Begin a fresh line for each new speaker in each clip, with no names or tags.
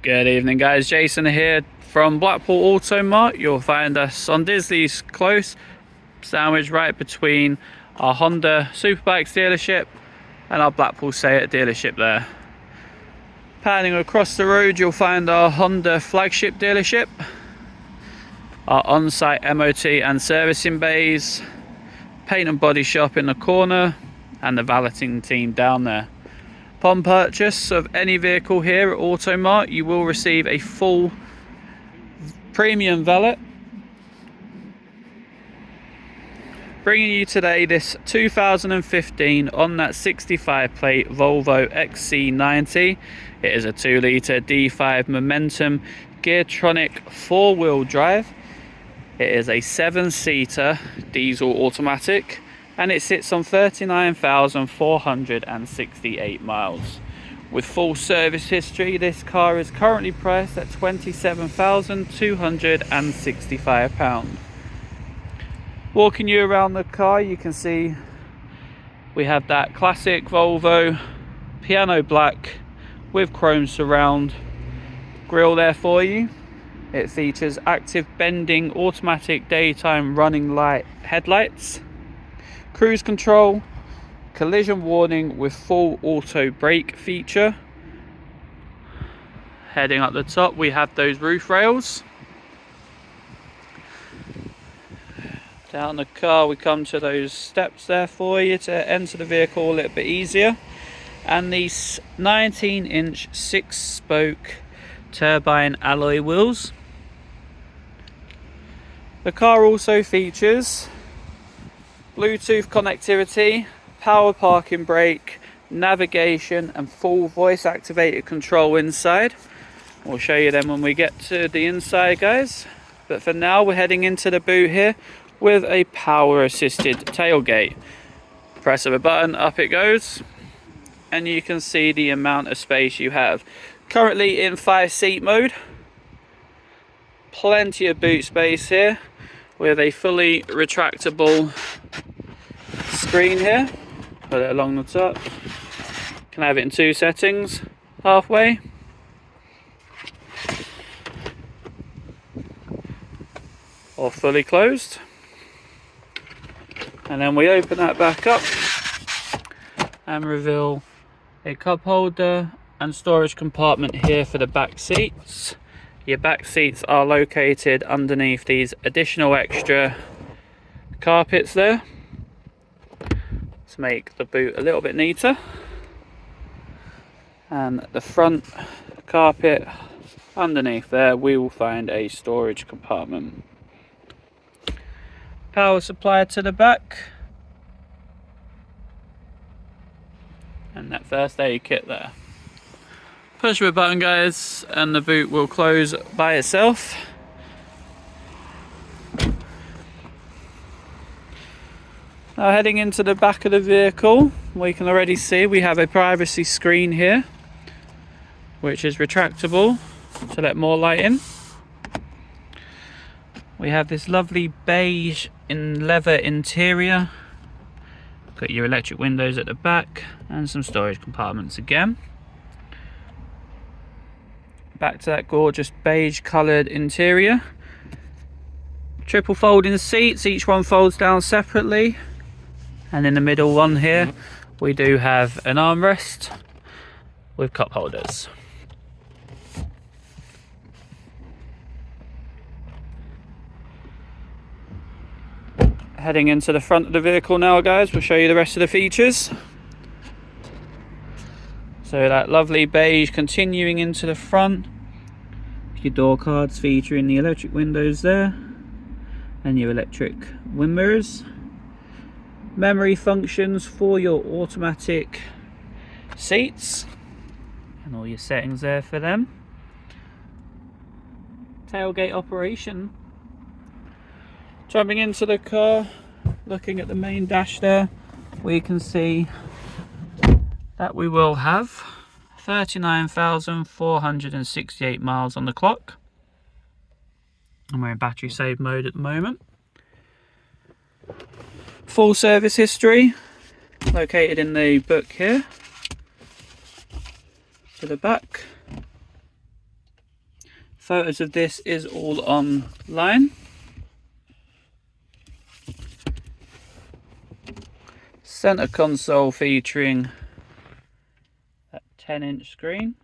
Good evening guys, Jason here from Blackpool Auto Mart. You'll find us on Disley's Close, sandwiched right between our Honda Superbikes dealership and our Blackpool Seat dealership there. Panning across the road you'll find our Honda flagship dealership, our on-site MOT and servicing bays, paint and body shop in the corner, and the valeting team down there. Upon purchase of any vehicle here at Automart, you will receive a full premium valet. Bringing you today this 2015 on that 65 plate Volvo XC90. It is a 2-litre D5 Momentum Geartronic 4-wheel drive. It is a 7-seater diesel automatic, and it sits on 39,468 miles. With full service history, this car is currently priced at £27,265. Walking you around the car, you can see we have that classic Volvo piano black with chrome surround grille there for you. It features active bending automatic daytime running light headlights, cruise control, collision warning with full auto brake feature. Heading up the top we have those roof rails. Down the car we come to those steps there for you to enter the vehicle a little bit easier, and these 19-inch 6-spoke turbine alloy wheels. The car also features Bluetooth connectivity, power parking brake, navigation and full voice activated control inside. We'll show you them when we get to the inside guys, but for now we're heading into the boot here with a power assisted tailgate. Press of a button, up it goes, and you can see the amount of space you have. Currently in 5-seat mode. Plenty of boot space here with a fully retractable screen here. Put it along the top. Can have it in 2 settings, halfway. Or fully closed. And then we open that back up and reveal a cup holder and storage compartment here for the back seats. Your back seats are located underneath these additional extra carpets there to make the boot a little bit neater. And the front carpet underneath there we will find a storage compartment. Power supply to the back, and that first aid kit there. Push a button guys and the boot will close by itself. Now heading into the back of the vehicle, we can already see we have a privacy screen here which is retractable to let more light in. We have this lovely beige in leather interior. Got your electric windows at the back and some storage compartments again. Back to that gorgeous beige coloured interior. Triple folding seats, each one folds down separately. And in the middle one here, we do have an armrest with cup holders. Heading into the front of the vehicle now guys, we'll show you the rest of the features. So that lovely beige continuing into the front, your door cards featuring the electric windows there and your electric wind mirrors. Memory functions for your automatic seats and all your settings there for them. Tailgate operation. Jumping into the car, looking at the main dash there, we can see that we will have 39,468 miles on the clock, and we're in battery save mode at the moment. Full service history located in the book here. To the back, Photos of this is all online. Center console featuring that 10-inch screen.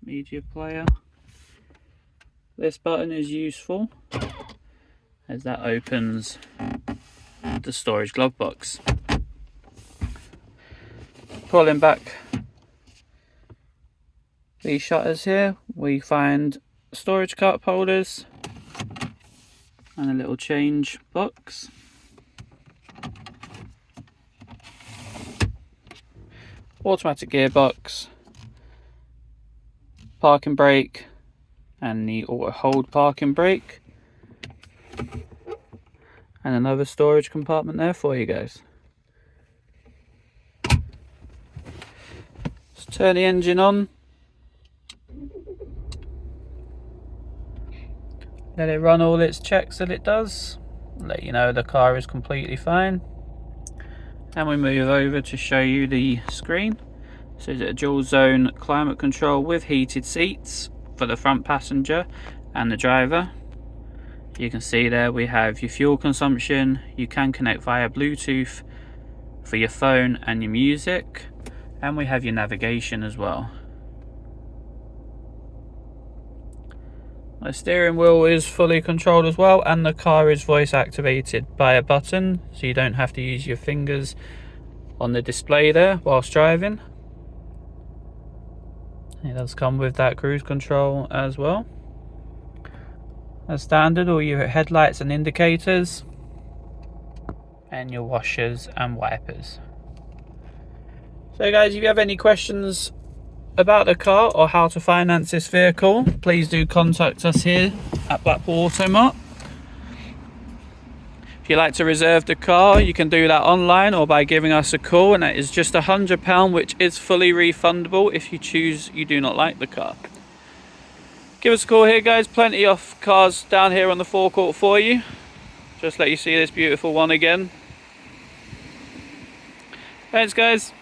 Media player. This button is useful as that opens the storage glove box. Pulling back these shutters here, we find storage cup holders and a little change box. Automatic gearbox, parking brake, and the auto hold parking brake, and another storage compartment there for you guys. Let's turn the engine on, let it run all its checks that it does, let you know the car is completely fine, and we move over to show you the screen. So it's a dual zone climate control with heated seats for the front passenger and the driver. You can see there we have your fuel consumption. You can connect via Bluetooth for your phone and your music, and we have your navigation as well. The steering wheel is fully controlled as well, and the car is voice activated by a button, so you don't have to use your fingers on the display there whilst driving. It does come with that cruise control as well. As standard, all your headlights and indicators, and your washers and wipers. So guys, if you have any questions about the car or how to finance this vehicle, please do contact us here at Blackpool Automart. If you'd like to reserve the car, you can do that online or by giving us a call, and that is just £100, which is fully refundable if you choose you do not like the car. Give us a call here guys, plenty of cars down here on the forecourt for you. Just let you see this beautiful one again. Thanks guys.